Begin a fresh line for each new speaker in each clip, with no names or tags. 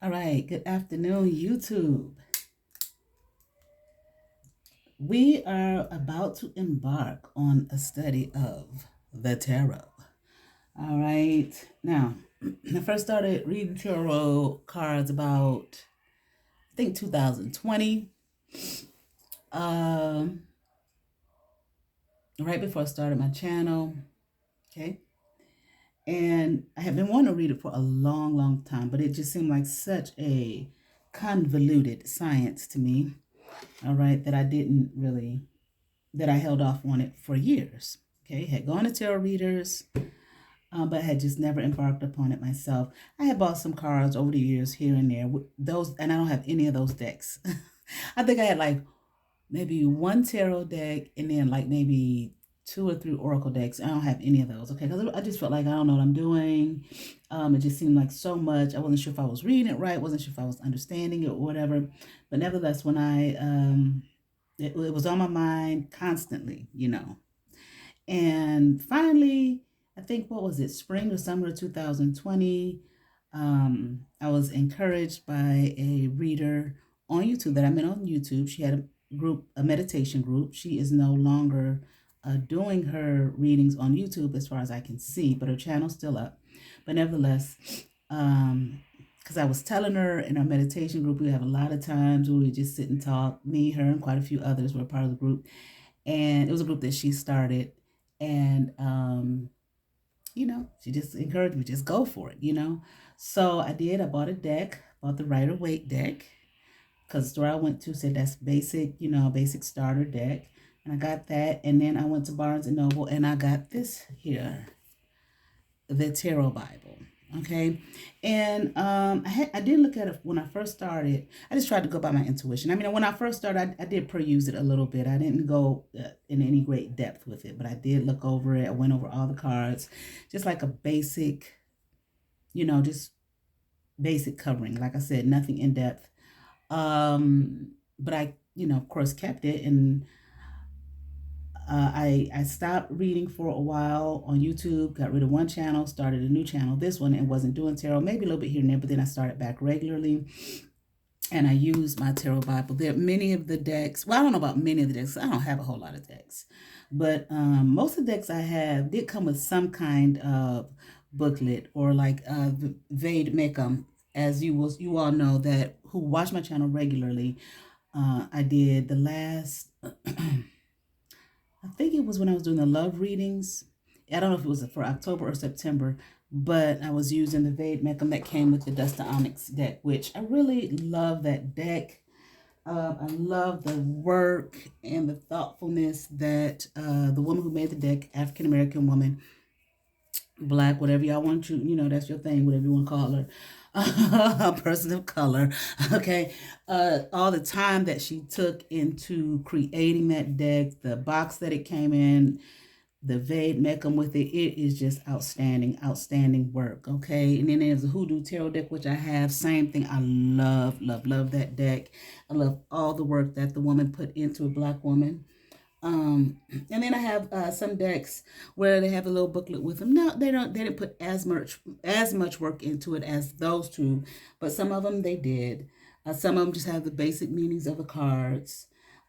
All right, good afternoon, YouTube. We are about to embark on a study of the tarot. All right, now, I first started reading tarot cards about, I think, 2020, um, right before I started my channel. Okay, and I have been wanting to read it for a long, long time, but it just seemed like such a convoluted science to me. All right, that I held off on it for years. Okay, had gone to tarot readers, but had just never embarked upon it myself. I had bought some cards over the years here and there. Those, and I don't have any of those decks. I think I had like maybe one tarot deck, and then like maybe two or three oracle decks. I don't have any of those. Okay, because I just felt like I don't know what I'm doing. It just seemed like so much. I wasn't sure if I was reading it right. Wasn't sure if I was understanding it or whatever. But nevertheless, when it was on my mind constantly. And finally, I think, what was it, spring or summer of 2020, I was encouraged by a reader on YouTube that I met on YouTube. She had a meditation group. She is no longer doing her readings on YouTube as far as I can see, but her channel's still up. But nevertheless, because I was telling her in our meditation group, we have a lot of times where we just sit and talk. Me, her, and quite a few others were part of the group. And it was a group that she started. And, she just encouraged me, just go for it. So I did. I bought a deck, bought the Rider-Waite deck, because the store I went to said that's basic starter deck. And I got that. And then I went to Barnes and Noble and I got this here, the Tarot Bible. Okay. And I did look at it when I first started. I just tried to go by my intuition. I mean, when I first started, I did peruse it a little bit. I didn't go in any great depth with it, but I did look over it. I went over all the cards, just like a basic, just basic covering. Like I said, nothing in depth. But I, of course, kept it. And I stopped reading for a while on YouTube, got rid of one channel, started a new channel, this one, and wasn't doing tarot, maybe a little bit here and there, but then I started back regularly. And I use my tarot Bible. There are many of the decks. Well, I don't know about many of the decks. I don't have a whole lot of decks. But most of the decks I have did come with some kind of booklet or like Vade Makeup. As you all know that who watch my channel regularly, I did the last I think it was when I was doing the love readings. I don't know if it was for October or September, but I was using the Vade Meckham that came with the Dust of Onyx deck, which I really love that deck. I love the work and the thoughtfulness that the woman who made the deck, African-American woman, Black, whatever y'all want to, that's your thing, whatever you want to call her, a person of color, okay, all the time that she took into creating that deck, the box that it came in, the Vade Meckham with it, it is just outstanding work, okay? And then there's the Hoodoo Tarot deck, which I have, same thing. I love that deck. I love all the work that the woman put into a Black woman. And then I have some decks where they have a little booklet with them. No, they didn't put as much work into it as those two, but some of them they did. Some of them just have the basic meanings of the cards.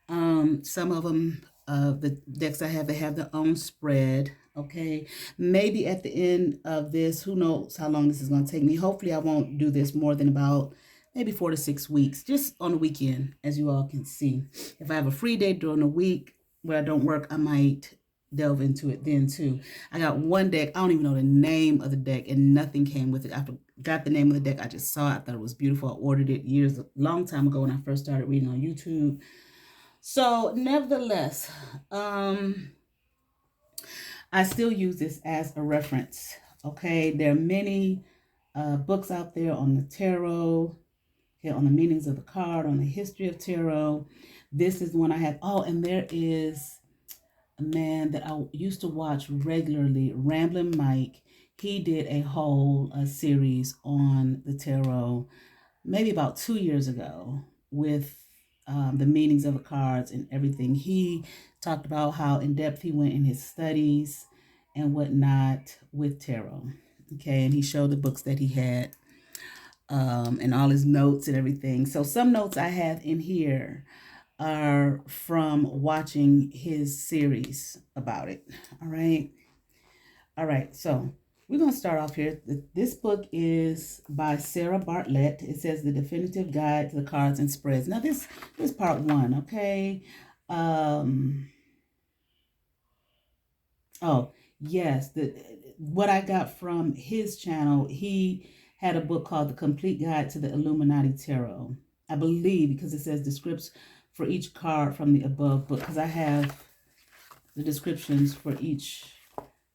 Some of them, the decks I have, they have their own spread. Okay, maybe at the end of this, who knows how long this is going to take me. Hopefully I won't do this more than about maybe 4 to 6 weeks, just on the weekend, as you all can see. If I have a free day during the week where I don't work, I might delve into it then too. I got one deck. I don't even know the name of the deck, and nothing came with it. I forgot the name of the deck. I just saw it. I thought it was beautiful. I ordered it long time ago when I first started reading on YouTube. So nevertheless, I still use this as a reference. Okay, there are many books out there on the tarot, okay, on the meanings of the card, on the history of tarot. This is one I have. Oh, and there is a man that I used to watch regularly, Ramblin' Mike. He did a whole series on the tarot maybe about 2 years ago with the meanings of the cards and everything. He talked about how in depth he went in his studies and whatnot with tarot. Okay, and he showed the books that he had. and all his notes and everything. So some notes I have in here are from watching his series about it. All right. All right. So we're going to start off here. This book is by Sarah Bartlett. It says The Definitive Guide to the Cards and Spreads. Now this is part 1. Okay. Oh, yes. What I got from his channel, he had a book called The Complete Guide to the Illuminati Tarot. I believe because it says the scripts for each card from the above book, because I have the descriptions for each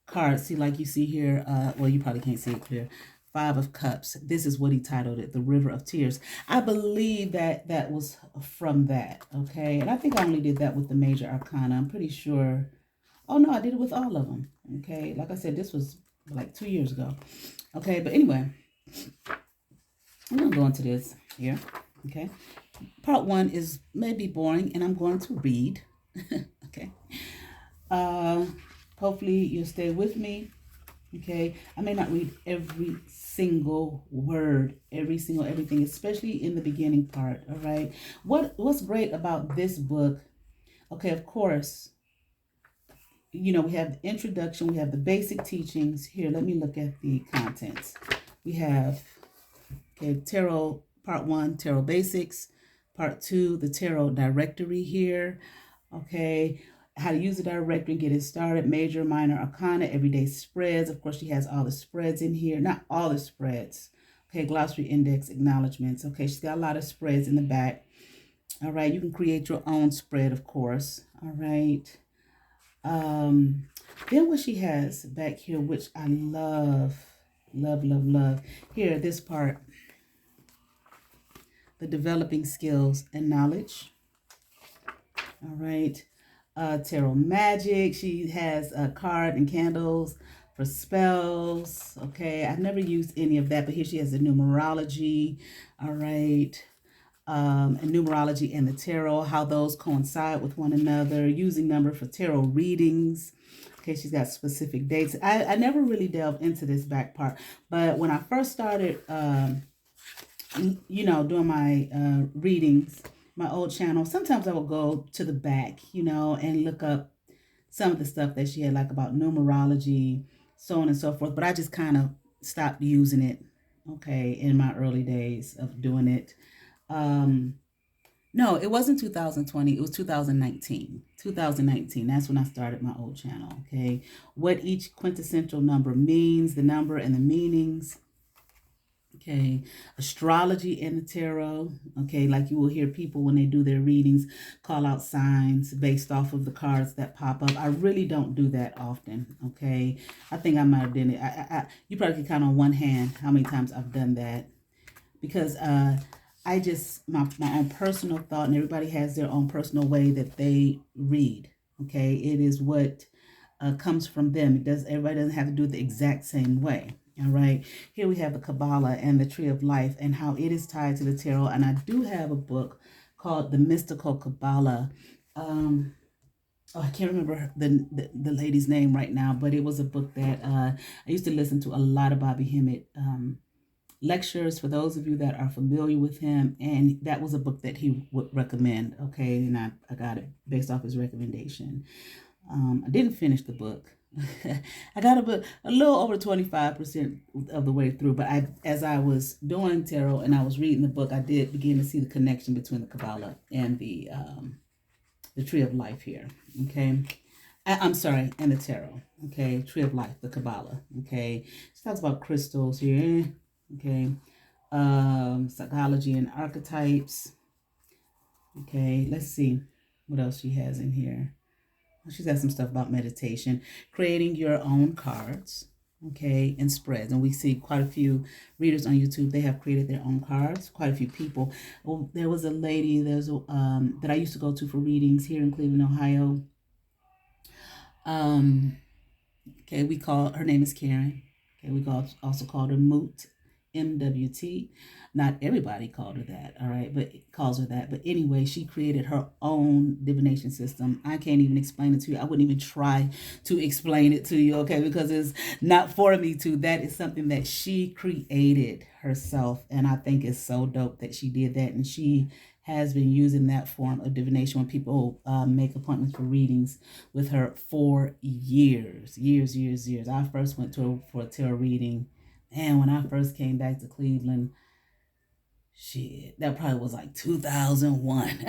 card. See, like you see here, well, you probably can't see it clear. 5 of Cups. This is what he titled it, The River of Tears. I believe that that was from that, okay? And I think I only did that with the major arcana. I'm pretty sure. Oh, no, I did it with all of them, okay? Like I said, this was like 2 years ago, okay? But anyway, I'm going to go into this here, okay? Part 1 is maybe boring, and I'm going to read, okay? Hopefully you'll stay with me, okay? I may not read every single word, everything, especially in the beginning part, all right? What's great about this book, okay, of course, you know, we have the introduction, we have the basic teachings. Here, let me look at the contents. We have, okay, Tarot, Part 1, Tarot Basics. Part 2, the Tarot Directory here. Okay, how to use the directory and get it started. Major, minor arcana, everyday spreads. Of course, she has all the spreads in here. Not all the spreads. Okay, glossary, index, acknowledgments. Okay, she's got a lot of spreads in the back. All right, you can create your own spread, of course. All right. Then what she has back here, which I love. Here, this part, the developing skills and knowledge. All right. Tarot magic. She has a card and candles for spells. Okay. I've never used any of that, but here she has the numerology. All right. And numerology and the tarot, how those coincide with one another, using number for tarot readings. Okay, she's got specific dates. I never really delved into this back part, but when I first started, you know, doing my readings, my old channel, sometimes I would go to the back, you know, and look up some of the stuff that she had, like about numerology, so on and so forth. But I just kind of stopped using it, okay, in my early days of doing it. No, it wasn't 2020. It was 2019. 2019. That's when I started my old channel. Okay. What each quintessential number means, the number and the meanings. Okay. Astrology and the tarot. Okay. Like you will hear people when they do their readings call out signs based off of the cards that pop up. I really don't do that often. Okay. I think I might have done it. You probably can count on one hand how many times I've done that. Because I just, my own personal thought, and everybody has their own personal way that they read, okay? It is what comes from them. Everybody doesn't have to do it the exact same way, all right? Here we have the Kabbalah and the Tree of Life and how it is tied to the tarot. And I do have a book called The Mystical Kabbalah. Oh, I can't remember the lady's name right now, but it was a book that I used to listen to a lot of Bobby Hemmett lectures, for those of you that are familiar with him, and that was a book that he would recommend, okay, and I got it based off his recommendation. I didn't finish the book. I got a little over 25% of the way through, but as I was doing tarot and I was reading the book, I did begin to see the connection between the Kabbalah and the Tree of Life here, okay? I'm sorry, and the tarot, okay? Tree of Life, the Kabbalah, okay? She talks about crystals here, okay? Psychology and archetypes, okay? Let's see what else she has in here. She's got some stuff about meditation, creating your own cards, okay, and spreads. And we see quite a few readers on YouTube, they have created their own cards, quite a few people. Well, there was a lady that I used to go to for readings here in Cleveland, Ohio. Okay, her name is Karen. Okay, we also called her Moot MWT. Not everybody called her that, all right, but calls her that. But anyway, she created her own divination system. I can't even explain it to you. I wouldn't even try to explain it to you, okay, because it's not for me to. That is something that she created herself, and I think it's so dope that she did that. And she has been using that form of divination when people make appointments for readings with her for years. I first went to her for a tarot reading, and when I first came back to Cleveland, shit, that probably was like 2001.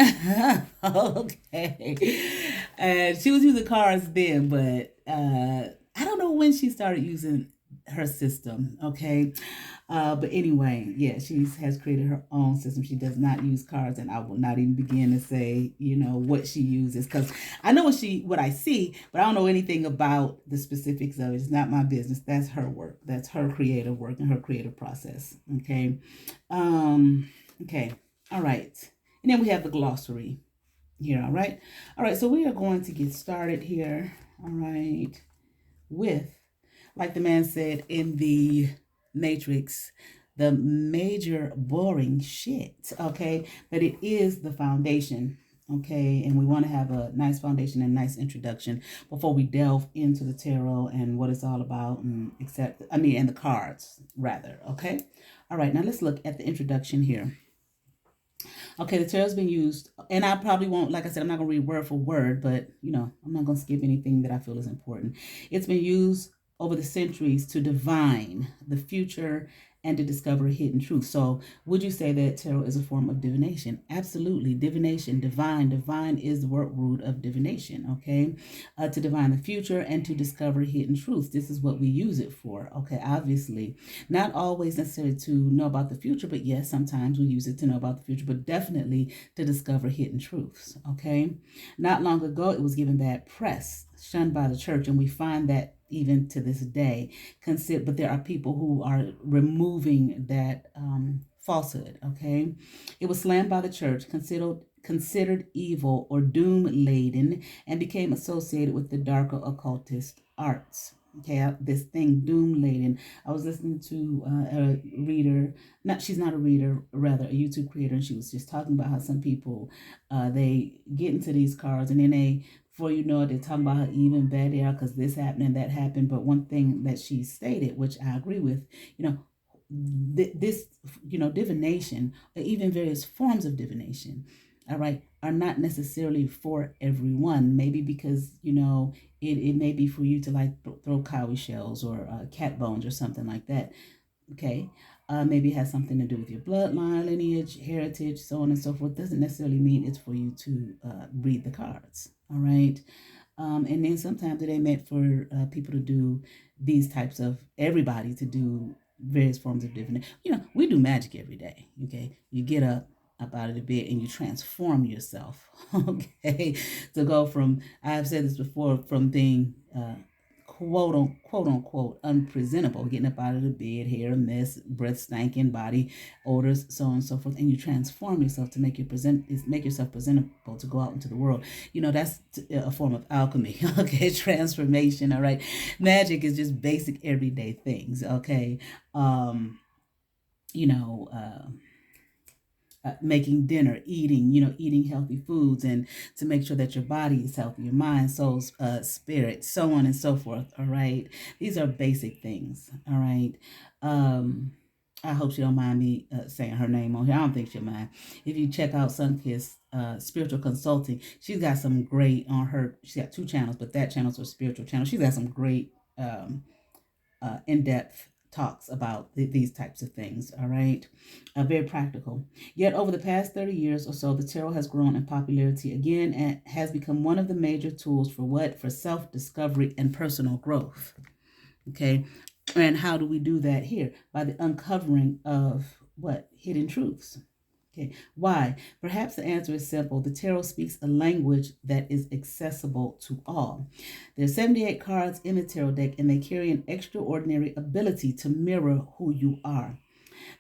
Okay. And she was using cards then, but I don't know when she started using her system. Okay. But anyway, yeah, she has created her own system. She does not use cards, and I will not even begin to say, what she uses, because I know what I see, but I don't know anything about the specifics of it. It's not my business. That's her work. That's her creative work and her creative process. Okay. Okay. All right. And then we have the glossary here. All right. All right. So we are going to get started here. All right. With, like the man said in the Matrix, the major boring shit. Okay. But it is the foundation. Okay. And we want to have a nice foundation and nice introduction before we delve into the tarot and what it's all about, and the cards rather. Okay. All right. Now let's look at the introduction here. Okay, the tarot's been used, and I probably won't, like I said, I'm not going to read word for word, but, I'm not going to skip anything that I feel is important. It's been used over the centuries to divine the future and to discover hidden truth. So would you say that tarot is a form of divination? Absolutely. Divination, divine. Divine is the word root of divination, okay? To divine the future and to discover hidden truths. This is what we use it for, okay? Obviously, not always necessarily to know about the future, but yes, sometimes we use it to know about the future, but definitely to discover hidden truths, okay? Not long ago, it was given bad press, shunned by the church, and we find that even to this day. But there are people who are removing that falsehood, okay? It was slammed by the church, considered evil or doom-laden, and became associated with the darker occultist arts. Okay, this thing, doom-laden. I was listening to a reader, she's not a reader, rather a YouTube creator, and she was just talking about how some people, they get into these cards, and then before you know it, they're talking about how evil and bad they are because this happened and that happened. But one thing that she stated, which I agree with, this, divination, or even various forms of divination, all right, are not necessarily for everyone. Maybe because, it may be for you to like throw cowrie shells or cat bones or something like that. Okay. Maybe it has something to do with your bloodline, lineage, heritage, so on and so forth. Doesn't necessarily mean it's for you to read the cards. All right. And then sometimes it ain't meant for people to do these types of, everybody to do various forms of divination. We do magic every day. Okay. You get up out of the bed and you transform yourself. Okay. To go from, I've said this before, from being quote unquote unpresentable, getting up out of the bed, hair a mess, breath stinking, body odors, so on and so forth, and you transform yourself to make yourself presentable to go out into the world. That's a form of alchemy. Okay, transformation. All right, magic is just basic everyday things. Okay, making dinner, eating healthy foods, and to make sure that your body is healthy, your mind, soul, spirit, so on and so forth. All right. These are basic things. All right. I hope she don't mind me saying her name on here. I don't think she'll mind. If you check out Sunkiss Spiritual Consulting, she's got some great on her. She's got 2 channels, but that channel's her spiritual channel. She's got some great in-depth talks about these types of things, all right? Very practical. Yet over the past 30 years or so, the tarot has grown in popularity again and has become one of the major tools for what? For self-discovery and personal growth, okay? And how do we do that here? By the uncovering of what? Hidden truths. Okay, why? Perhaps the answer is simple. The tarot speaks a language that is accessible to all. There are 78 cards in the tarot deck, and they carry an extraordinary ability to mirror who you are.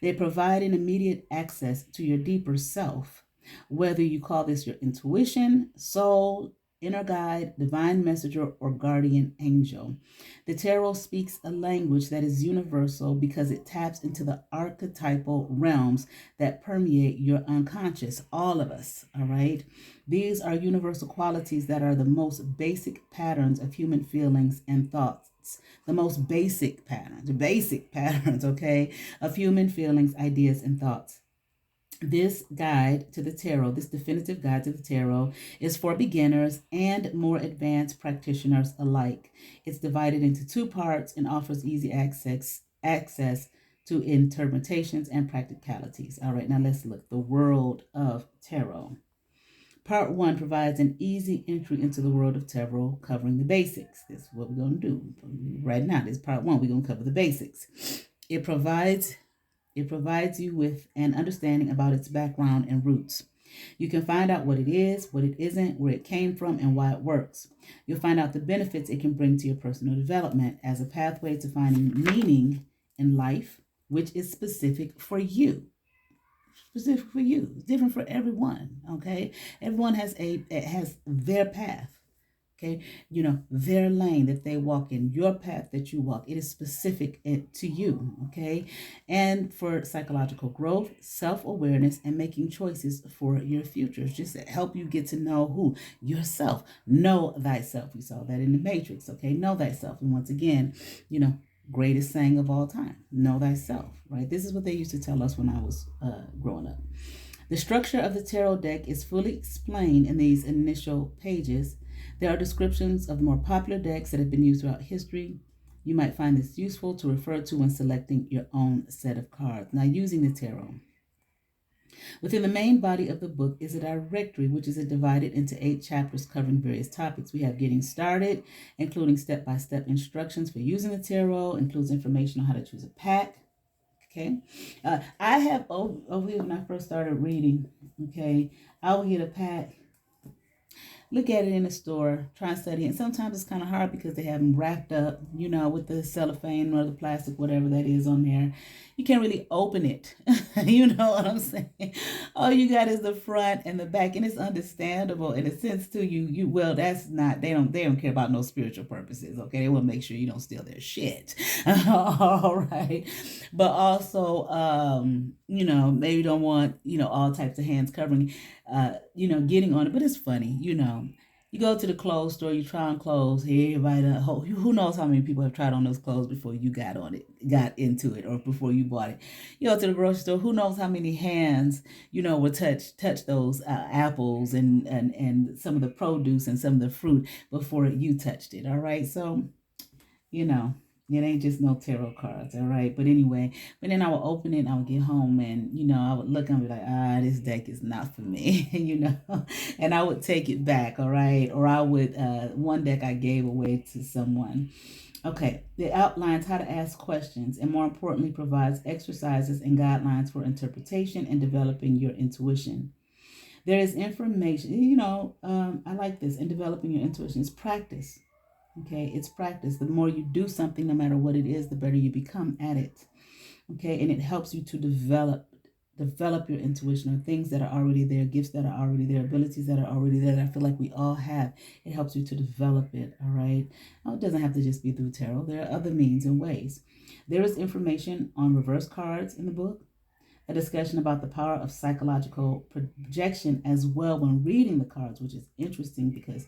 They provide an immediate access to your deeper self, whether you call this your intuition, soul, inner guide, divine messenger, or guardian angel. The tarot speaks a language that is universal because it taps into the archetypal realms that permeate your unconscious, all of us, all right? These are universal qualities that are the most basic patterns of human feelings and thoughts. The most basic patterns, okay, of human feelings, ideas, and thoughts. This guide to the tarot, this definitive guide to the tarot, is for beginners and more advanced practitioners alike. It's divided into two parts and offers easy access to interpretations and practicalities. All right, now let's look. The world of tarot. Part one provides an easy entry into the world of tarot, covering the basics. This is what we're going to do right now. This is part one. We're going to cover the basics. It provides you with an understanding about its background and roots. You can find out what it is, what it isn't, where it came from, and why it works. You'll find out the benefits it can bring to your personal development as a pathway to finding meaning in life, which is specific for you. Specific for you. It's different for everyone. Okay, everyone has their path. Okay, their lane that they walk in, your path that you walk, it is specific to you. Okay, and for psychological growth, self-awareness, and making choices for your futures, just to help you get to know who yourself. Know thyself. We saw that in the Matrix. Okay, know thyself. And once again, greatest saying of all time, know thyself, right? This is what they used to tell us when I was growing up. The structure of the tarot deck is fully explained in these initial pages. There are descriptions of the more popular decks that have been used throughout history. You might find this useful to refer to when selecting your own set of cards. Now, using the tarot. Within the main body of the book is a directory, which is divided into 8 chapters covering various topics. We have Getting Started, including step-by-step instructions for using the tarot, includes information on how to choose a pack. Okay, I have over here when I first started reading. Okay, I would get a pack, look at it in the store, try and study it. And sometimes it's kind of hard because they have them wrapped up, with the cellophane or the plastic, whatever that is on there. You can't really open it. You know what I'm saying? All you got is the front and the back, and it's understandable in a sense too. Well, that's not, they don't care about no spiritual purposes. Okay, they want to make sure you don't steal their shit. All right, but also, maybe don't want all types of hands covering, getting on it. But it's funny, You go to the clothes store, you try on clothes. Everybody, who knows how many people have tried on those clothes before you got into it, or before you bought it. You go to the grocery store, who knows how many hands, will touch those apples and some of the produce and some of the fruit before you touched it. All right, so it ain't just no tarot cards, all right? But anyway, then I would open it and I would get home and, I would look and be like, this deck is not for me, and I would take it back, all right? Or I would, one deck I gave away to someone. Okay, it outlines how to ask questions and, more importantly, provides exercises and guidelines for interpretation and developing your intuition. There is information, I like this, in developing your intuition. It's practice. Okay, it's practice. The more you do something, no matter what it is, the better you become at it. Okay, and it helps you to develop your intuition, or things that are already there, gifts that are already there, abilities that are already there that I feel like we all have. It helps you to develop it, all right? Now, it doesn't have to just be through tarot. There are other means and ways. There is information on reverse cards in the book, a discussion about the power of psychological projection as well when reading the cards, which is interesting because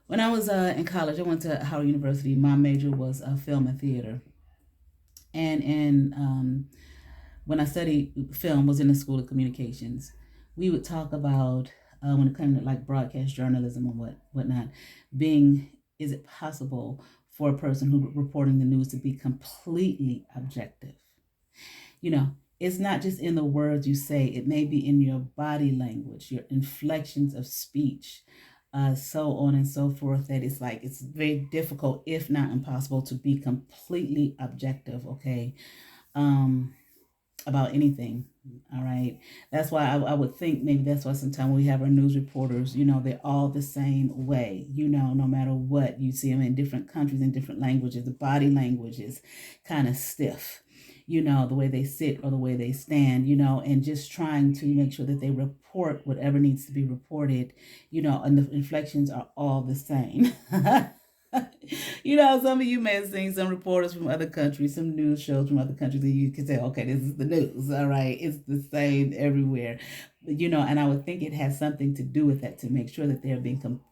when I was in college, I went to Howard University. My major was film and theater. And when I studied film, was in the School of Communications. We would talk about, when it came to like broadcast journalism and whatnot, is it possible for a person who's reporting the news to be completely objective? It's not just in the words you say. It may be in your body language, your inflections of speech, so on and so forth, that it's very difficult, if not impossible, to be completely objective, okay, about anything. All right, that's why I would think maybe that's why sometimes when we have our news reporters, they're all the same way, no matter what. You see them in different countries, in different languages, the body language is kind of stiff, the way they sit or the way they stand, and just trying to make sure that they report whatever needs to be reported, and the inflections are all the same. Some of you may have seen some reporters from other countries, some news shows from other countries, and you can say, okay, this is the news, all right? It's the same everywhere. And I would think it has something to do with that, to make sure that they're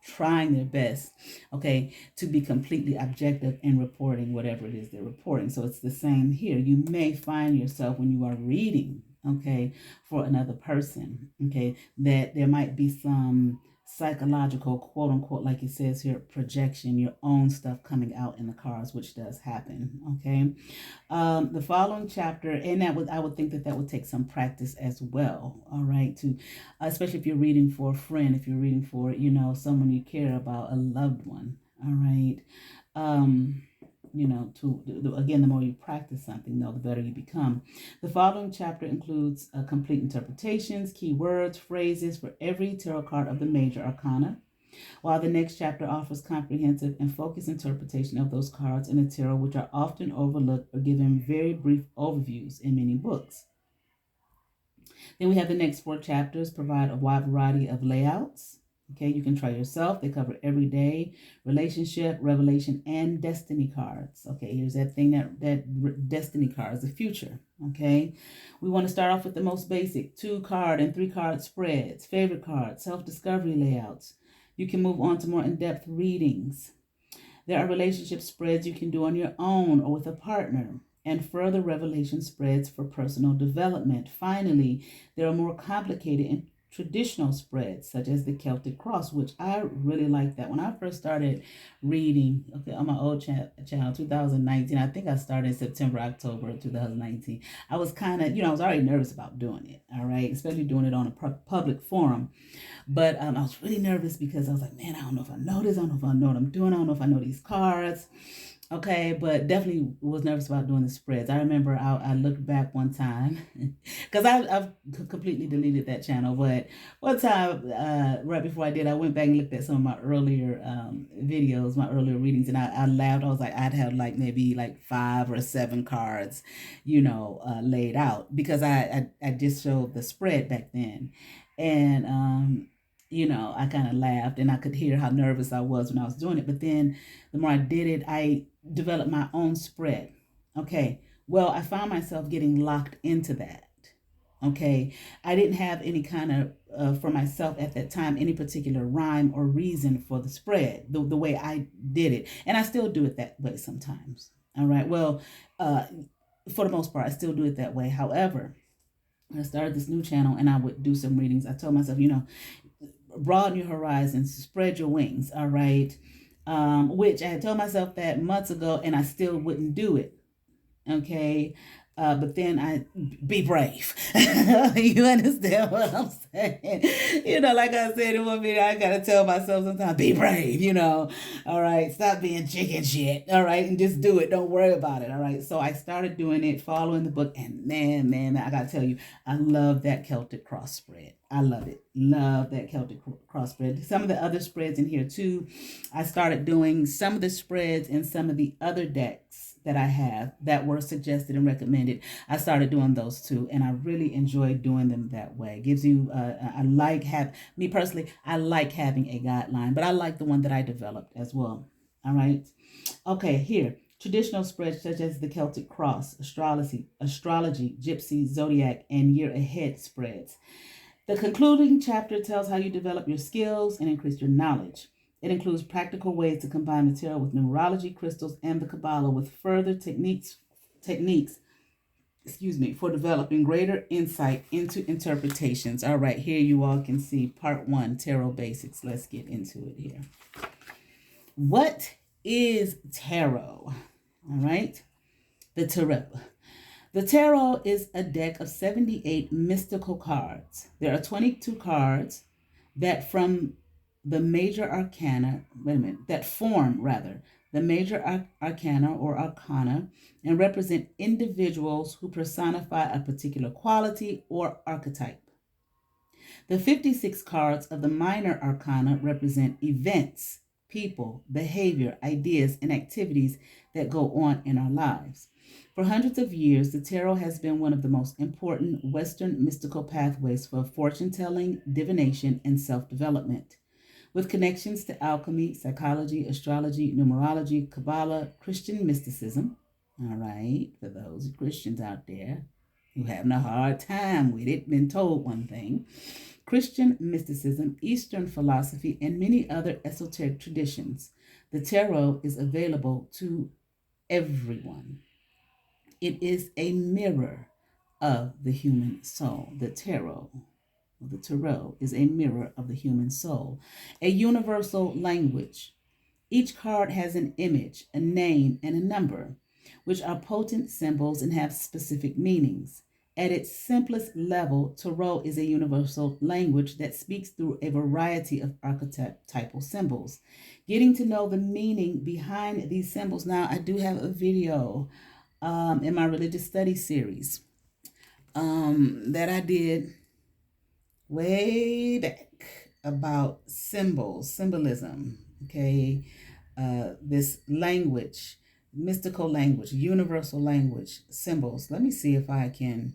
trying their best, okay, to be completely objective in reporting whatever it is they're reporting. So it's the same here. You may find yourself when you are reading, okay, for another person, okay, that there might be some psychological, quote unquote, like it says here, projection, your own stuff coming out in the cards, which does happen. Okay. The following chapter, and I would think that would take some practice as well. All right. To, especially if you're reading for a friend, if you're reading for, someone you care about, a loved one. All right. Again, the more you practice something, the better you become. The following chapter includes complete interpretations, key words, phrases for every tarot card of the major arcana, while the next chapter offers comprehensive and focused interpretation of those cards in the tarot, which are often overlooked or given very brief overviews in many books. Then we have the next 4 chapters provide a wide variety of layouts. Okay, you can try yourself. They cover everyday, relationship, revelation, and destiny cards. Okay, here's that thing that destiny cards, the future. Okay, we want to start off with the most basic 2-card and 3-card spreads, favorite cards, self-discovery layouts. You can move on to more in-depth readings. There are relationship spreads you can do on your own or with a partner, and further revelation spreads for personal development. Finally, there are more complicated and traditional spreads, such as the Celtic Cross, which I really like that. When I first started reading, okay, on my old channel, 2019, I think I started in September, October of 2019. I was kind of, I was already nervous about doing it, all right, especially doing it on a public forum. But I was really nervous because I was like, man, I don't know if I know this. I don't know if I know what I'm doing. I don't know if I know these cards. Okay, but definitely was nervous about doing the spreads. I remember I looked back one time because I've completely deleted that channel. But one time, right before I did, I went back and looked at some of my earlier videos, my earlier readings, and I laughed. I was like, I'd have maybe 5 or 7 cards, laid out because I just showed the spread back then. And, I kind of laughed and I could hear how nervous I was when I was doing it. But then the more I did it, I developed my own spread. Okay. Well, I found myself getting locked into that. Okay. I didn't have any kind of, for myself at that time, any particular rhyme or reason for the spread, the way I did it. And I still do it that way sometimes. All right. Well, for the most part, I still do it that way. However, when I started this new channel and I would do some readings, I told myself, broaden your horizons, spread your wings, all right? Which I had told myself that months ago and I still wouldn't do it, okay? But then I be brave. You understand what I'm saying? Like I said in one video, I gotta tell myself sometimes, be brave, all right? Stop being chicken shit, all right? And just do it. Don't worry about it, all right? So I started doing it, following the book, and man, I gotta tell you, I love that Celtic cross spread. I love it. Love that Celtic cross spread. Some of the other spreads in here too. I started doing some of the spreads in some of the other decks that I have that were suggested and recommended. I started doing those too, and I really enjoy doing them that way. It gives you, me personally, I like having a guideline, but I like the one that I developed as well. All right. Okay, here. Traditional spreads such as the Celtic Cross, astrology, gypsy, zodiac, and year ahead spreads. The concluding chapter tells how you develop your skills and increase your knowledge. It includes practical ways to combine the tarot with numerology, crystals, and the Kabbalah with further techniques, for developing greater insight into interpretations. All right, here you all can see part 1, tarot basics. Let's get into it here. What is tarot? All right, the tarot. The tarot is a deck of 78 mystical cards. There are 22 cards that form the major arcana or arcana and represent individuals who personify a particular quality or archetype. The 56 cards of the minor arcana represent events people, behavior, ideas, and activities that go on in our lives. For hundreds of years, the tarot has been one of the most important Western mystical pathways for fortune telling, divination, and self development. With connections to alchemy, psychology, astrology, numerology, Kabbalah, Christian mysticism. All right, for those Christians out there who having a hard time with it, been told one thing. Christian mysticism, Eastern philosophy, and many other esoteric traditions. The tarot is available to everyone. It is a mirror of the human soul. The tarot is a mirror of the human soul, a universal language. Each card has an image, a name, and a number, which are potent symbols and have specific meanings. At its simplest level, tarot is a universal language that speaks through a variety of archetypal symbols. Getting to know the meaning behind these symbols. Now, I do have a video in my religious study series that I did way back about symbolism, okay? This language, mystical language, universal language, symbols. Let me see if I can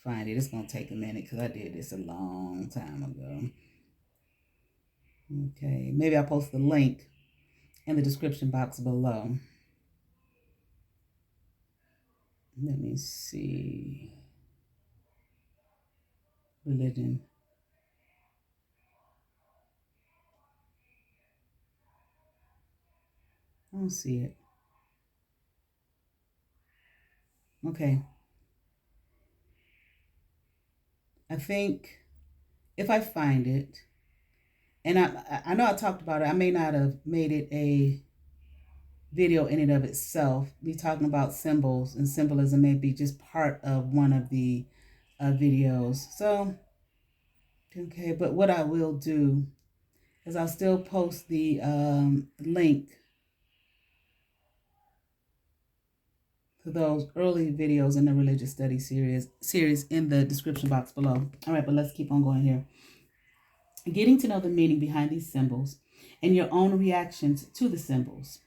find it. It's going to take a minute because I did this a long time ago. Okay, maybe I'll post the link in the description box below. Let me see. Religion. I don't see it. Okay. I think if I find it, and I know I talked about it, I may not have made it a video in and of itself. Me talking about symbols and symbolism may be just part of one of the videos. So, okay, but what I will do is I'll still post the link to those early videos in the religious study series in the description box below. All right, but let's keep on going here. Getting to know the meaning behind these symbols and your own reactions to the symbols.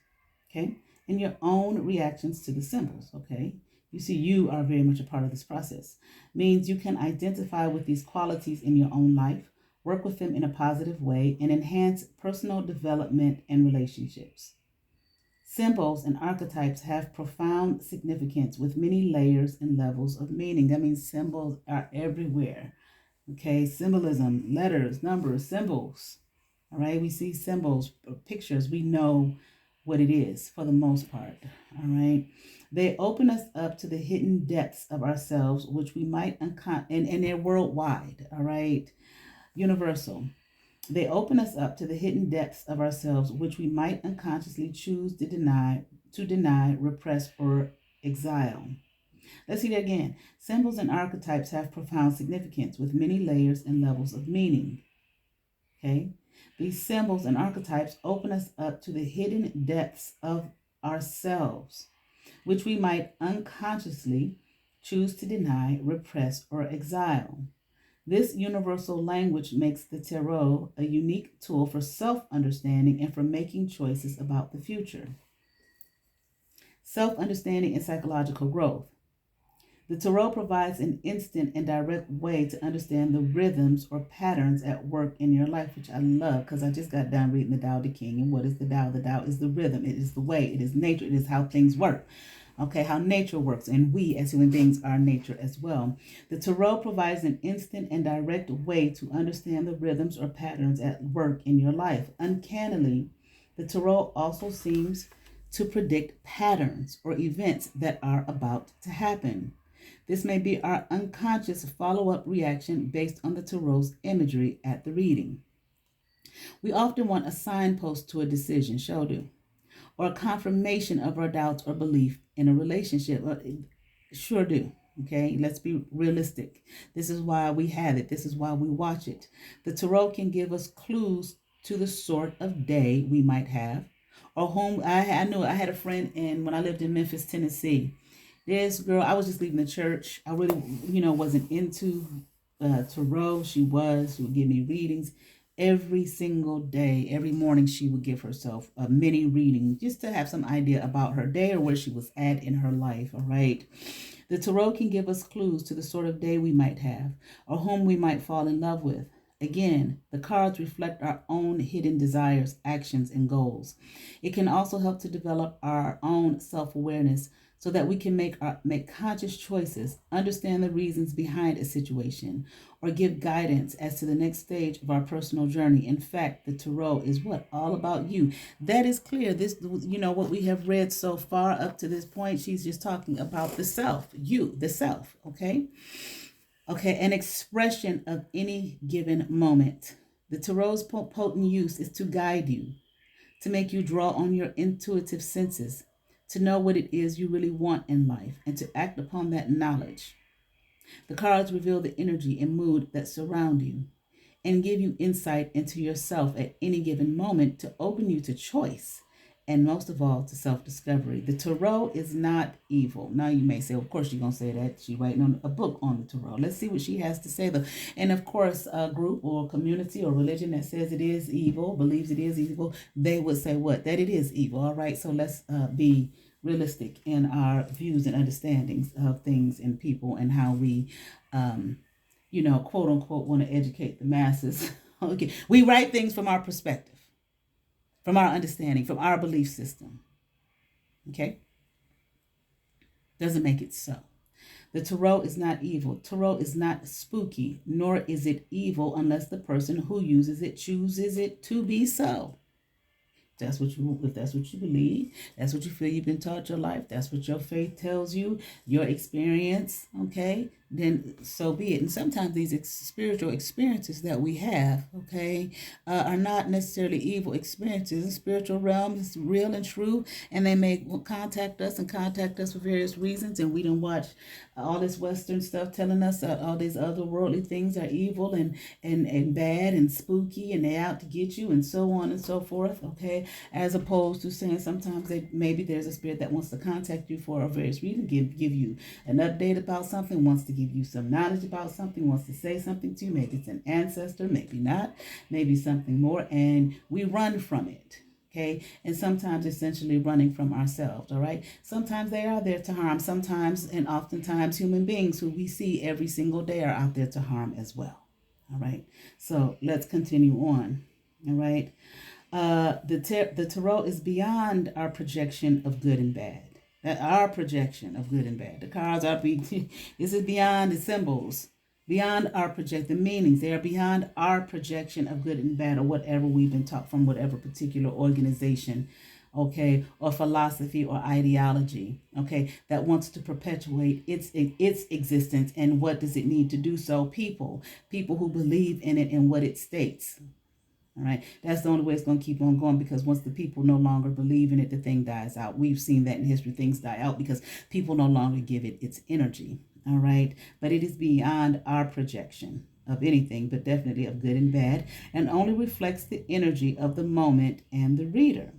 Okay, and your own reactions to the symbols. Okay, you see, you are very much a part of this process. Means you can identify with these qualities in your own life, work with them in a positive way, and enhance personal development and relationships. Symbols and archetypes have profound significance with many layers and levels of meaning. That means symbols are everywhere. Okay, symbolism, letters, numbers, symbols. All right, we see symbols, pictures, we know what it is for the most part. All right, they open us up to the hidden depths of ourselves, which we might and they're worldwide. All right, universal. They open us up to the hidden depths of ourselves, which we might unconsciously choose to deny, repress, or exile. Let's see that again. Symbols and archetypes have profound significance with many layers and levels of meaning. Okay? These symbols and archetypes open us up to the hidden depths of ourselves, which we might unconsciously choose to deny, repress, or exile. This universal language makes the tarot a unique tool for self-understanding and for making choices about the future. Self-understanding and psychological growth. The tarot provides an instant and direct way to understand the rhythms or patterns at work in your life, which I love because I just got done reading the Tao Te King. And what is the Tao? The Tao is the rhythm. It is the way. It is nature. It is how things work. Okay, how nature works. And we as human beings are nature as well. The tarot provides an instant and direct way to understand the rhythms or patterns at work in your life. Uncannily, the tarot also seems to predict patterns or events that are about to happen. This may be our unconscious follow-up reaction based on the tarot's imagery at the reading. We often want a signpost to a decision, sure do, or a confirmation of our doubts or belief in a relationship. Sure do. Okay, let's be realistic. This is why we have it. This is why we watch it. The tarot can give us clues to the sort of day we might have, or whom I knew. I had a friend when I lived in Memphis, Tennessee. This girl, I was just leaving the church. I really, wasn't into tarot. She would give me readings. Every single day, every morning, she would give herself a mini reading just to have some idea about her day or where she was at in her life. All right. The tarot can give us clues to the sort of day we might have or whom we might fall in love with. Again, the cards reflect our own hidden desires, actions, and goals. It can also help to develop our own self awareness so that we can make conscious choices, understand the reasons behind a situation, or give guidance as to the next stage of our personal journey. In fact, the tarot is what? All about you. That is clear. This, what we have read so far up to this point, she's just talking about the self, you, the self, okay? Okay, an expression of any given moment. The tarot's potent use is to guide you, to make you draw on your intuitive senses, to know what it is you really want in life, and to act upon that knowledge. The cards reveal the energy and mood that surround you and give you insight into yourself at any given moment to open you to choice and most of all to self-discovery. The tarot is not evil. Now you may say, of course you're going to say that. She's writing on a book on the tarot. Let's see what she has to say though. And of course, a group or community or religion that says it is evil, believes it is evil, they would say what? That it is evil. All right, so let's be realistic in our views and understandings of things and people and how we quote unquote, want to educate the masses. Okay, we write things from our perspective, from our understanding, from our belief system. Okay, doesn't make it so. The tarot is not evil. Tarot is not spooky, nor is it evil unless the person who uses it chooses it to be so. If that's what you believe, that's what you feel you've been taught your life, that's what your faith tells you, your experience, okay, then so be it. And sometimes these spiritual experiences that we have, okay, are not necessarily evil experiences. The spiritual realm is real and true, and they may contact us for various reasons. And we don't watch all this Western stuff telling us that all these other worldly things are evil and bad and spooky, and they're out to get you, and so on and so forth, okay, as opposed to saying sometimes maybe there's a spirit that wants to contact you for a various reason, give you an update about something, wants to give you some knowledge about something, wants to say something to you. Maybe it's an ancestor, maybe not, maybe something more, and we run from it. Okay, and sometimes essentially running from ourselves. All right, sometimes they are there to harm. Sometimes and oftentimes human beings who we see every single day are out there to harm as well. All right, so let's continue on. All right, the tarot is beyond our projection of good and bad. Our projection of good and bad. The cards are this is beyond the symbols, beyond our the meanings. They are beyond our projection of good and bad or whatever we've been taught from whatever particular organization, okay, or philosophy or ideology, okay, that wants to perpetuate its existence. And what does it need to do so? People who believe in it and what it states. All right, that's the only way it's going to keep on going, because once the people no longer believe in it, the thing dies out. We've seen that in history. Things die out because people no longer give it its energy. All right, but it is beyond our projection of anything, but definitely of good and bad, and only reflects the energy of the moment and the reader.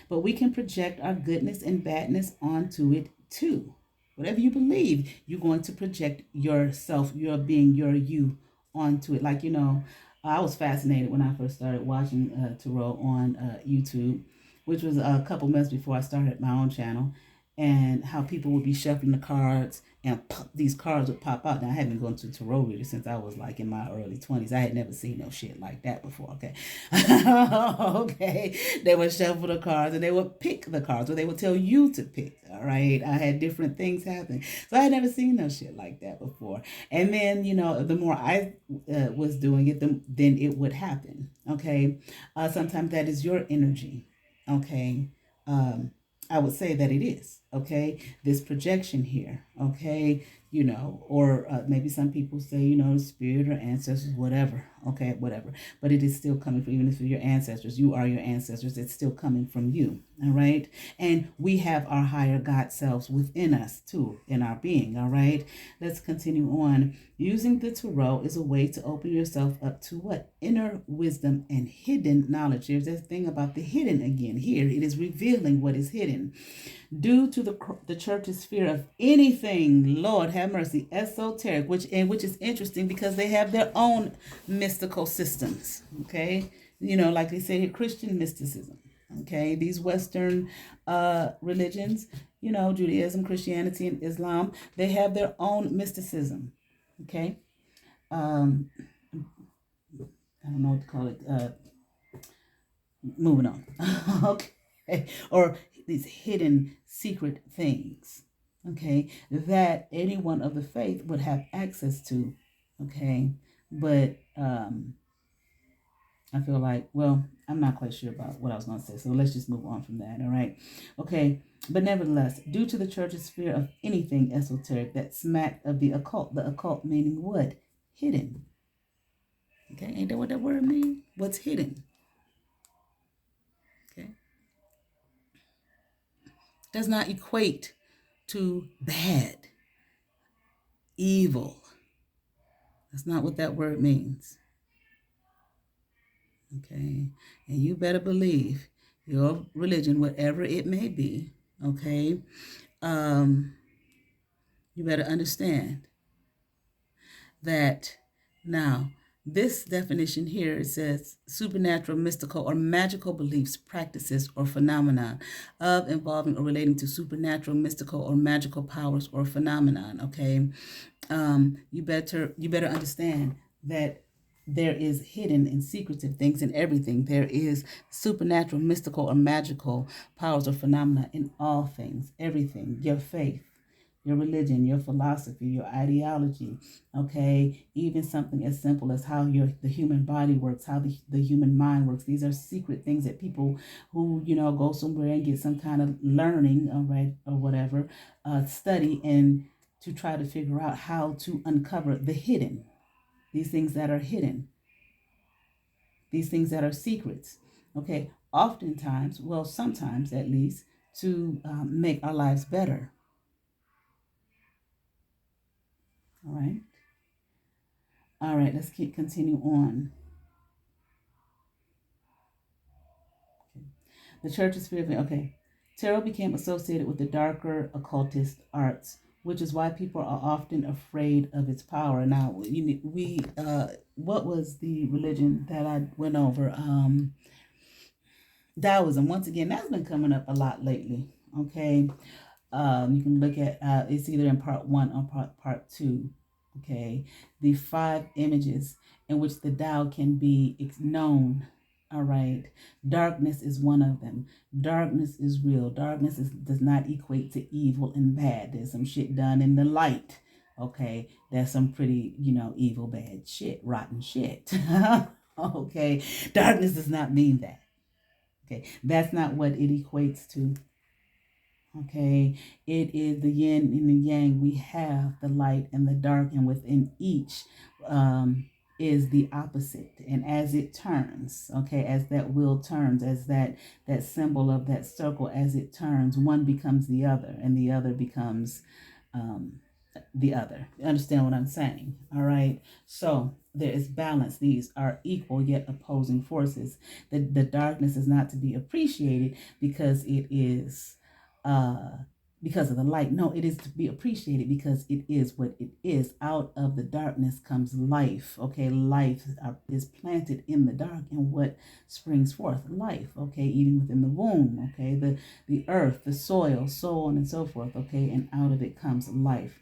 But we can project our goodness and badness onto it too. Whatever you believe, you're going to project yourself, your being, your you onto it. Like, I was fascinated when I first started watching tarot on YouTube, which was a couple months before I started my own channel, and how people would be shuffling the cards and these cards would pop out. Now, I haven't gone to tarot reader since I was like in my early 20s. I had never seen no shit like that before, okay? Okay, they would shuffle the cards and they would pick the cards, or they would tell you to pick, all right? I had different things happen. So I had never seen no shit like that before. And then, the more I was doing it, then it would happen, okay? Sometimes that is your energy, okay? I would say that it is, okay? This projection here, okay? Or maybe some people say, spirit or ancestors, whatever, okay, whatever. But it is still coming from, even if you're your ancestors, you are your ancestors, it's still coming from you, all right? And we have our higher God selves within us too, in our being, all right? Let's continue on. Using the tarot is a way to open yourself up to what? Inner wisdom and hidden knowledge. There's this thing about the hidden again. Here, it is revealing what is hidden. Due to the church's fear of anything, Lord have mercy, esoteric, which is interesting because they have their own mystical systems. Okay, like they say here, Christian mysticism. Okay, these Western religions, Judaism, Christianity, and Islam, they have their own mysticism. Okay, um, I don't know what to call it. Moving on. Okay, or these hidden secret things. Okay, that anyone of the faith would have access to. Okay, but I feel like, well, I'm not quite sure about what I was going to say, so let's just move on from that. All right, okay. But nevertheless, due to the church's fear of anything esoteric that smacked of the occult meaning what? Hidden. Okay, ain't that what that word means? What's hidden? Okay, does not equate to bad, evil. That's not what that word means. Okay, and you better believe your religion, whatever it may be, okay, um, you better understand that now this definition here, it says supernatural, mystical, or magical beliefs, practices, or phenomena of involving or relating to supernatural, mystical, or magical powers or phenomenon. Okay, you better understand that there is hidden and secretive things in everything. There is supernatural, mystical, or magical powers or phenomena in all things, everything. Your faith, your religion, your philosophy, your ideology, okay, even something as simple as how the human body works, how the human mind works. These are secret things that people who, go somewhere and get some kind of learning, all right, or whatever, study and to try to figure out how to uncover the hidden, these things that are hidden, these things that are secrets, okay, oftentimes, well, sometimes at least, to make our lives better, all right? All right, let's continue on. Okay. The church's fear of it. Okay. Tarot became associated with the darker occultist arts, which is why people are often afraid of its power. Now, what was the religion that I went over? Taoism. Once again, that's been coming up a lot lately. Okay. You can look at it's either in part one or part two. Okay, the five images in which the Tao can be known. All right, darkness is one of them. Darkness is real. Does not equate to evil and bad. There's some shit done in the light. Okay, there's some pretty, evil, bad shit, rotten shit. Okay, darkness does not mean that. Okay, that's not what it equates to. Okay, it is the yin and the yang. We have the light and the dark, and within each is the opposite. And as it turns, okay, as that wheel turns, as that symbol of that circle, as it turns, one becomes the other, and the other becomes um, the other. You understand what I'm saying? All right. So there is balance. These are equal yet opposing forces. The darkness is not to be appreciated because it is because of the light. No, it is to be appreciated because it is what it is. Out of the darkness comes life. Okay, life is planted in the dark, and what springs forth? Life. Okay, even within the womb. Okay, the earth, the soil, so on and so forth. Okay, and out of it comes life.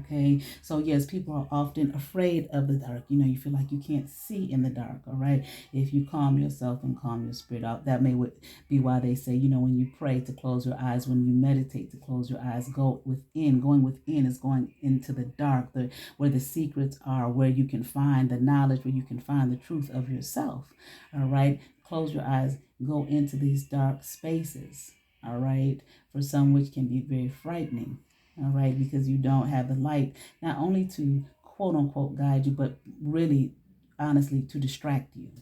Okay, so yes, people are often afraid of the dark. You feel like you can't see in the dark. All right, if you calm yourself and calm your spirit out, that may be why they say, when you pray to close your eyes, when you meditate to close your eyes, go within. Going within is going into the dark, where the secrets are, where you can find the knowledge, where you can find the truth of yourself. All right, close your eyes, go into these dark spaces. All right, for some which can be very frightening. All right, because you don't have the light, not only to quote unquote guide you, but really, honestly, to distract you,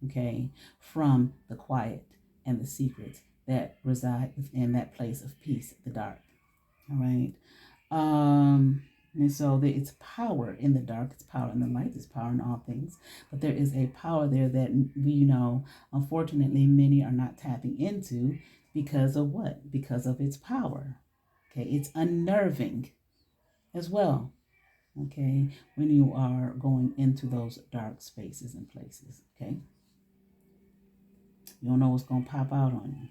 okay, from the quiet and the secrets that reside within that place of peace, the dark. All right. And so it's power in the dark, it's power in the light, it's power in all things. But there is a power there that we unfortunately, many are not tapping into Because of what? Because of its power. Okay, it's unnerving as well. Okay, when you are going into those dark spaces and places. Okay, you don't know what's going to pop out on you.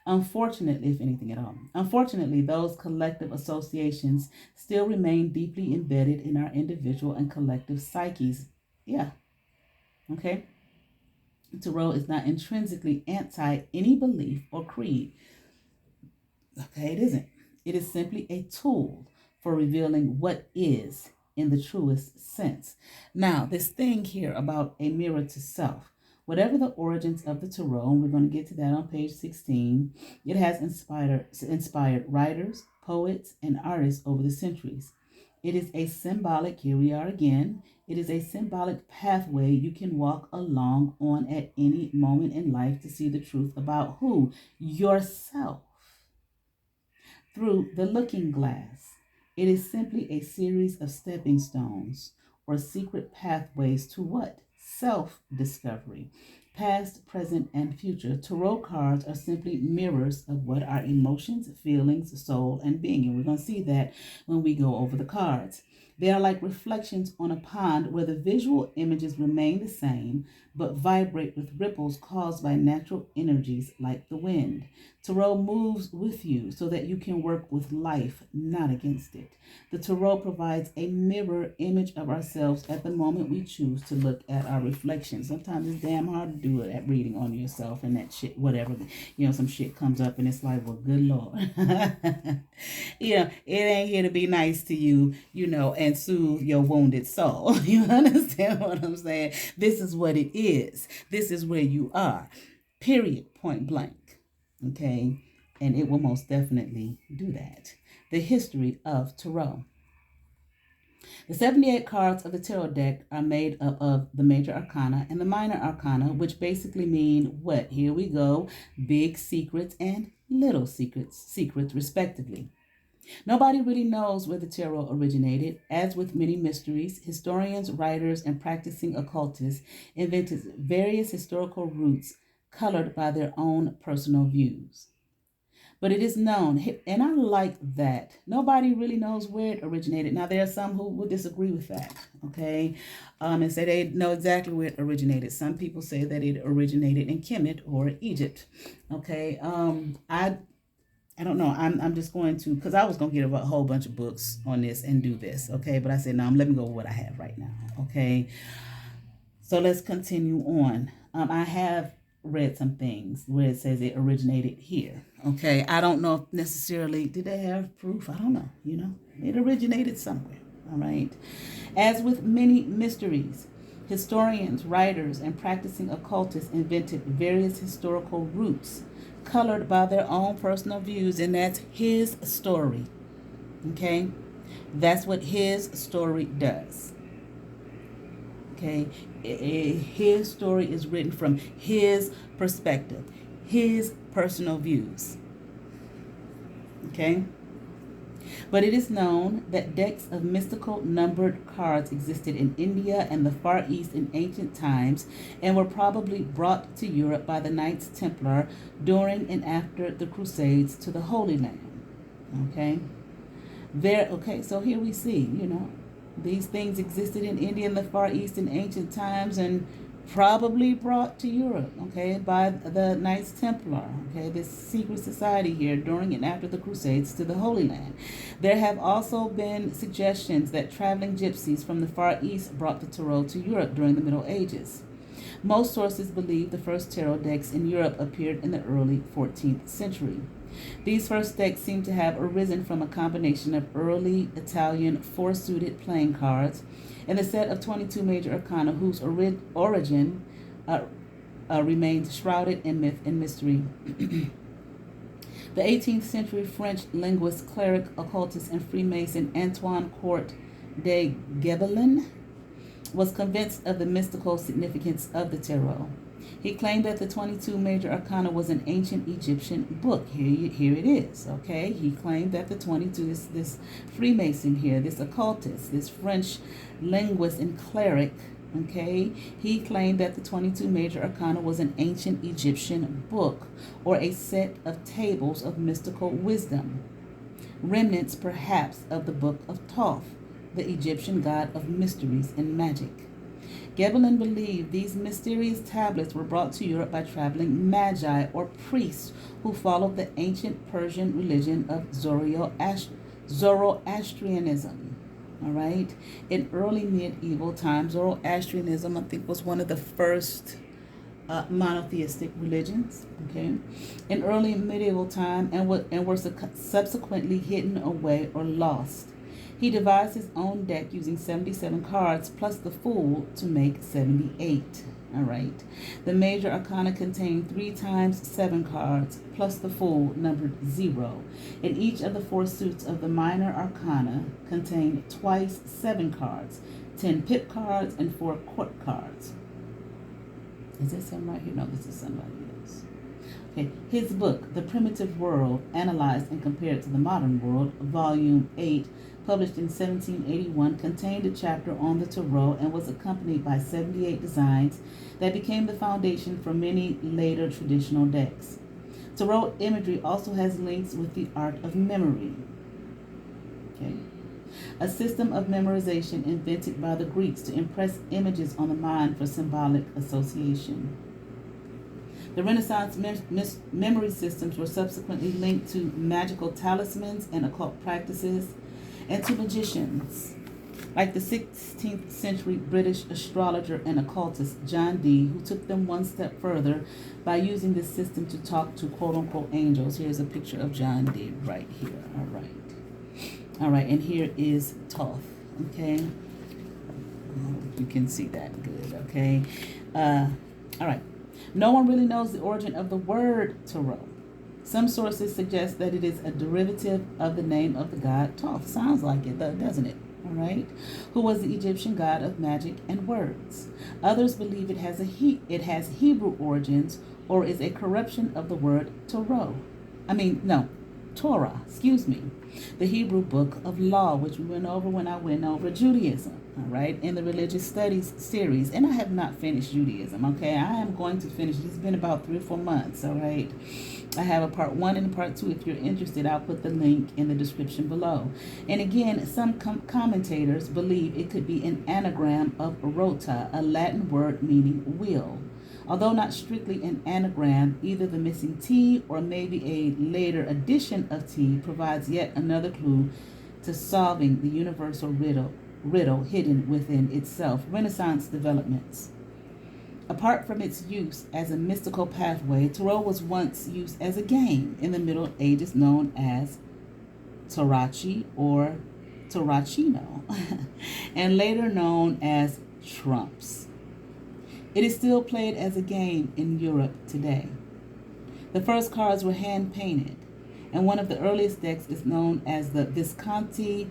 Unfortunately, if anything at all, unfortunately, those collective associations still remain deeply embedded in our individual and collective psyches. Yeah, okay. Tarot is not intrinsically anti any belief or creed. Okay, it isn't. It is simply a tool for revealing what is in the truest sense. Now, this thing here about a mirror to self, whatever the origins of the tarot, and we're going to get to that on page 16, it has inspired writers, poets, and artists over the centuries. It is a symbolic, here we are again, it is a symbolic pathway you can walk along on at any moment in life to see the truth about who? Yourself through the looking glass. It is simply a series of stepping stones or secret pathways to what? Self-discovery. Past, present, and future. Tarot cards are simply mirrors of what our emotions, feelings, soul, and being. And we're going to see that when we go over the cards. They are like reflections on a pond where the visual images remain the same, but vibrate with ripples caused by natural energies like the wind. Tarot moves with you so that you can work with life, not against it. The Tarot provides a mirror image of ourselves at the moment we choose to look at our reflection. Sometimes it's damn hard to do it at reading on yourself and that shit, whatever. Some shit comes up and it's like, well, good Lord. It ain't here to be nice to you, and soothe your wounded soul. You understand what I'm saying? This is what it is. This is where you are. Period. Point blank. Okay, and it will most definitely do that. The history of Tarot. The 78 cards of the Tarot deck are made up of the major arcana and the minor arcana, which basically mean what? Here we go. Big secrets and little secrets respectively. Nobody really knows where the tarot originated. As with many mysteries, historians, writers, and practicing occultists invented various historical roots colored by their own personal views. But it is known, and I like that. Nobody really knows where it originated. Now, there are some who would disagree with that, okay, and say they know exactly where it originated. Some people say that it originated in Kemet or Egypt, okay. I don't know. I'm just going to, because I was going to get a whole bunch of books on this and do this, okay, but I said, no, let me go with what I have right now, okay. So let's continue on. I have read some things where it says it originated here. Okay, I don't know if necessarily, did they have proof? I don't know, it originated somewhere. All right. As with many mysteries, historians, writers, and practicing occultists invented various historical roots colored by their own personal views, and that's his story. Okay, that's what his story does. Okay, his story is written from his perspective, his personal views. Okay, but it is known that decks of mystical numbered cards existed in India and the Far East in ancient times and were probably brought to Europe by the Knights Templar during and after the Crusades to the Holy Land. Okay, so here we see, these things existed in India and the Far East in ancient times and probably brought to Europe, okay, by the Knights Templar, okay, this secret society here during and after the Crusades to the Holy Land. There have also been suggestions that traveling gypsies from the Far East brought the tarot to Europe during the Middle Ages. Most sources believe the first tarot decks in Europe appeared in the early 14th century. These first decks seem to have arisen from a combination of early Italian four-suited playing cards and a set of 22 major arcana whose origin remains shrouded in myth and mystery. The 18th century French linguist, cleric, occultist, and Freemason Antoine Court de Gebelin was convinced of the mystical significance of the tarot. He claimed that the 22 major arcana was an ancient Egyptian book. Here it is, okay? He claimed that the 22, this Freemason here, this occultist, this French linguist and cleric, Okay, he claimed that the 22 major arcana was an ancient Egyptian book or a set of tables of mystical wisdom, remnants perhaps of the book of Thoth, the Egyptian god of mysteries and magic. Gebelin believed these mysterious tablets were brought to Europe by traveling magi or priests who followed the ancient Persian religion of Zoroastrianism. All right. In early medieval times, Zoroastrianism, I think, was one of the first monotheistic religions. Okay. In early medieval time, and were subsequently hidden away or lost. He devised his own deck using 77 cards plus the Fool to make 78. All right. The major arcana contained 3 times 7 cards plus the Fool numbered 0. And each of the 4 suits of the minor arcana contained twice 7 cards, 10 pip cards, and 4 court cards. Is this him right here? No, this is somebody else. Okay. His book, The Primitive World, Analyzed and Compared to the Modern World, Volume 8, published in 1781, contained a chapter on the tarot and was accompanied by 78 designs that became the foundation for many later traditional decks. Tarot imagery also has links with the art of memory. Okay. A system of memorization invented by the Greeks to impress images on the mind for symbolic association. The Renaissance memory systems were subsequently linked to magical talismans and occult practices, and to magicians, like the 16th century British astrologer and occultist John Dee, who took them one step further by using this system to talk to quote-unquote angels. Here's a picture of John Dee right here. All right, and here is Thoth. Okay, you can see that good. Okay, all right. No one really knows the origin of the word tarot. Some sources suggest that it is a derivative of the name of the god Thoth. Sounds like it, though, doesn't it? All right, who was the Egyptian god of magic and words. Others believe it has Hebrew origins or is a corruption of the word Torah. Torah. Excuse me, the Hebrew book of law, which we went over when I went over Judaism. All right, in the religious studies series, and I have not finished Judaism. Okay, I am going to finish. It's been about 3 or 4 months. All right. I have a part 1 and a part 2. If you're interested, I'll put the link in the description below. And again, some commentators believe it could be an anagram of rota, a Latin word meaning will. Although not strictly an anagram, either the missing T or maybe a later addition of T provides yet another clue to solving the universal riddle hidden within itself. Renaissance developments. Apart from its use as a mystical pathway, tarot was once used as a game in the Middle Ages known as Tarachi or Tarachino, and later known as trumps. It is still played as a game in Europe today. The first cards were hand-painted, and one of the earliest decks is known as the Visconti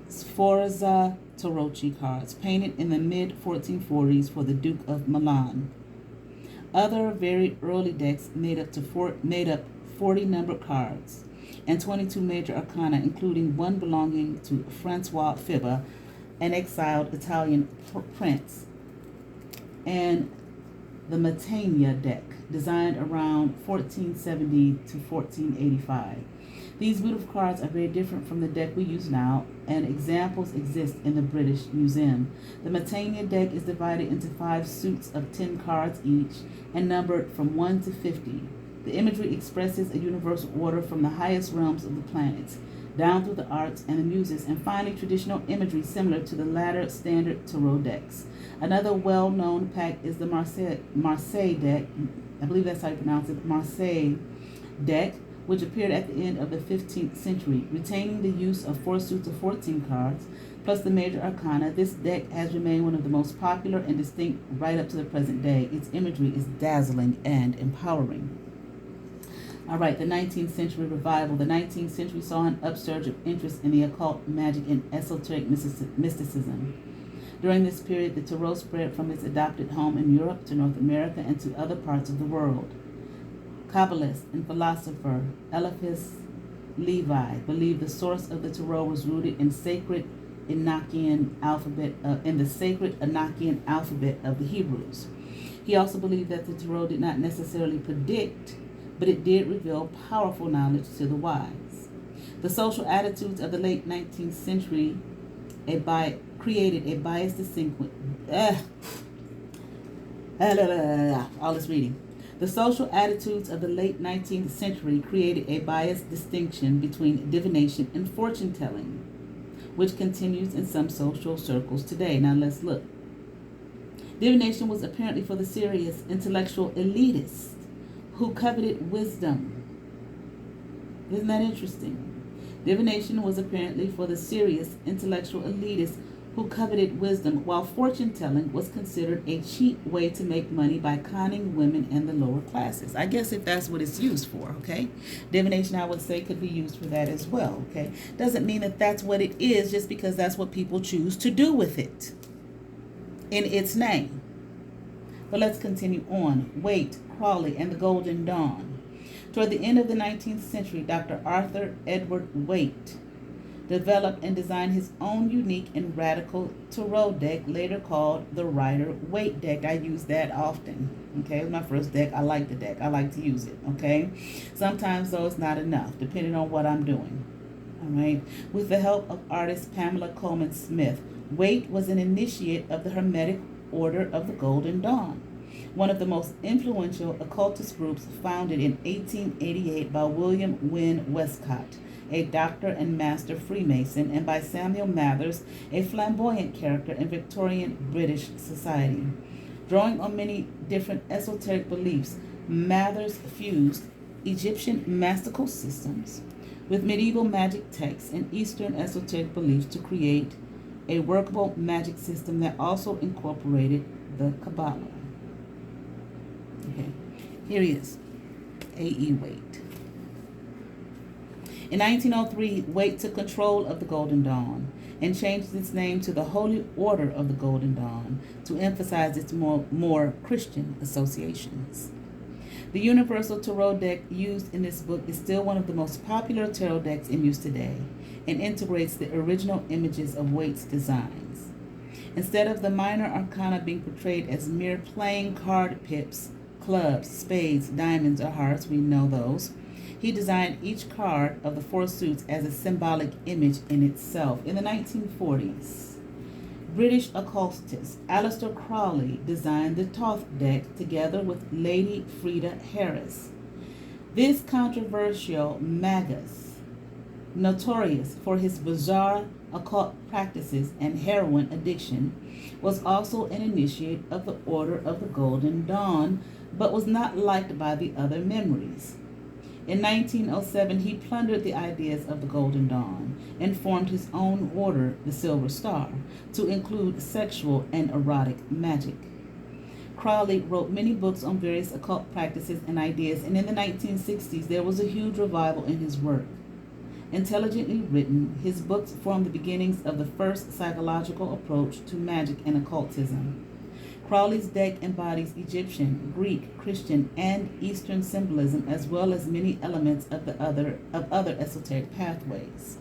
Sforza Tarocchi cards, painted in the mid-1440s for the Duke of Milan. Other very early decks made up 40 numbered cards and 22 major arcana, including one belonging to Francois Fibba, an exiled Italian prince, and the Matania deck, designed around 1470 to 1485. These beautiful cards are very different from the deck we use now, and examples exist in the British Museum. The Matania deck is divided into 5 suits of 10 cards each and numbered from 1 to 50. The imagery expresses a universal order from the highest realms of the planets, down through the arts and the muses, and finally traditional imagery similar to the latter standard tarot decks. Another well-known pack is the Marseille deck, I believe that's how you pronounce it, Marseille deck, which appeared at the end of the 15th century. Retaining the use of 4 suits of 14 cards, plus the major arcana, this deck has remained one of the most popular and distinct right up to the present day. Its imagery is dazzling and empowering. All right, the 19th century revival. The 19th century saw an upsurge of interest in the occult, magic, and esoteric mysticism. During this period, the tarot spread from its adopted home in Europe to North America and to other parts of the world. Kabbalist and philosopher Eliphas Levi believed the source of the tarot was rooted in sacred Enochian alphabet in the sacred Enochian alphabet of the Hebrews. He also believed that the tarot did not necessarily predict, but it did reveal powerful knowledge to the wise. The social attitudes of the late 19th century created a biased distinction. All this reading. The social attitudes of the late 19th century created a biased distinction between divination and fortune telling, which continues in some social circles today. Now let's look. Divination was apparently for the serious intellectual elitists who coveted wisdom. Isn't that interesting? Divination was apparently for the serious intellectual elitists who coveted wisdom, while fortune telling was considered a cheap way to make money by conning women and the lower classes. I guess if that's what it's used for, okay? Divination, I would say, could be used for that as well, okay? Doesn't mean that that's what it is just because that's what people choose to do with it in its name. But let's continue on. Waite, Crowley, and the Golden Dawn. Toward the end of the 19th century, Dr. Arthur Edward Waite developed and designed his own unique and radical tarot deck, later called the Rider-Waite deck. I use that often. Okay, it's my first deck. I like the deck. I like to use it. Okay, sometimes though it's not enough, depending on what I'm doing. All right. With the help of artist Pamela Coleman Smith, Waite was an initiate of the Hermetic Order of the Golden Dawn, one of the most influential occultist groups, founded in 1888 by William Wynne Westcott, a doctor and master Freemason, and by Samuel Mathers, a flamboyant character in Victorian British society. Drawing on many different esoteric beliefs, Mathers fused Egyptian mystical systems with medieval magic texts and Eastern esoteric beliefs to create a workable magic system that also incorporated the Kabbalah. Okay, here he is, A.E. Waite. In 1903, Waite took control of the Golden Dawn and changed its name to the Holy Order of the Golden Dawn to emphasize its more Christian associations. The Universal Tarot deck used in this book is still one of the most popular tarot decks in use today and integrates the original images of Waite's designs. Instead of the minor arcana being portrayed as mere playing card pips, clubs, spades, diamonds, or hearts, we know those, he designed each card of the four suits as a symbolic image in itself. In the 1940s, British occultist Aleister Crowley designed the Thoth deck together with Lady Freda Harris. This controversial magus, notorious for his bizarre occult practices and heroin addiction, was also an initiate of the Order of the Golden Dawn, but was not liked by the other memories. In 1907, he plundered the ideas of the Golden Dawn and formed his own order, the Silver Star, to include sexual and erotic magic. Crowley wrote many books on various occult practices and ideas, and in the 1960s, there was a huge revival in his work. Intelligently written, his books formed the beginnings of the first psychological approach to magic and occultism. Crowley's deck embodies Egyptian, Greek, Christian, and Eastern symbolism, as well as many elements of other esoteric pathways.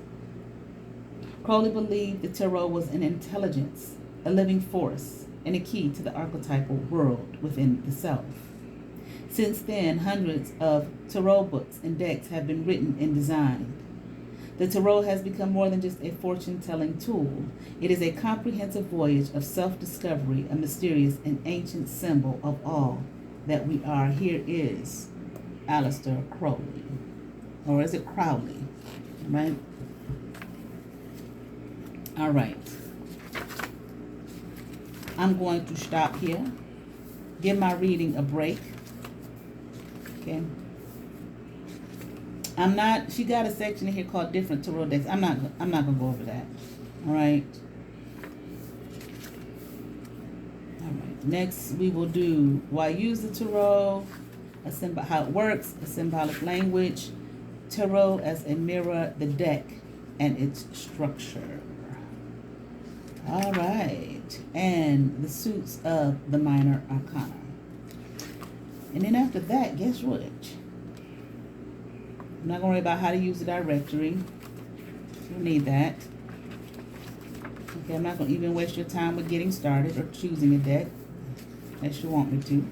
Crowley believed the tarot was an intelligence, a living force, and a key to the archetypal world within the self. Since then, hundreds of tarot books and decks have been written and designed. The tarot has become more than just a fortune-telling tool. It is a comprehensive voyage of self-discovery, a mysterious and ancient symbol of all that we are. Here is Aleister Crowley. Or is it Crowley? Right? All right. I'm going to stop here. Give my reading a break. Okay. She got a section in here called different tarot decks. I'm not gonna go over that. All right. All right. Next, we will do why use the tarot, how it works, a symbolic language, tarot as a mirror, the deck, and its structure. All right. And the suits of the minor arcana. And then after that, guess what? I'm not going to worry about how to use the directory. You need that. Okay, I'm not going to even waste your time with getting started or choosing a deck, unless you want me to.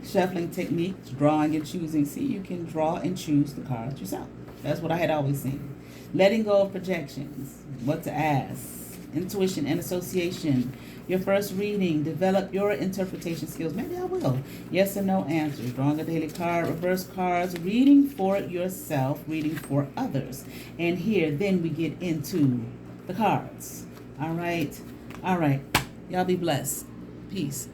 Shuffling techniques, drawing and choosing. See, you can draw and choose the cards yourself. That's what I had always seen. Letting go of projections, what to ask, intuition and association. Your first reading, develop your interpretation skills. Maybe I will. Yes and no answers. Drawing a daily card, reverse cards, reading for yourself, reading for others. And here, then we get into the cards. All right. All right. Y'all be blessed. Peace.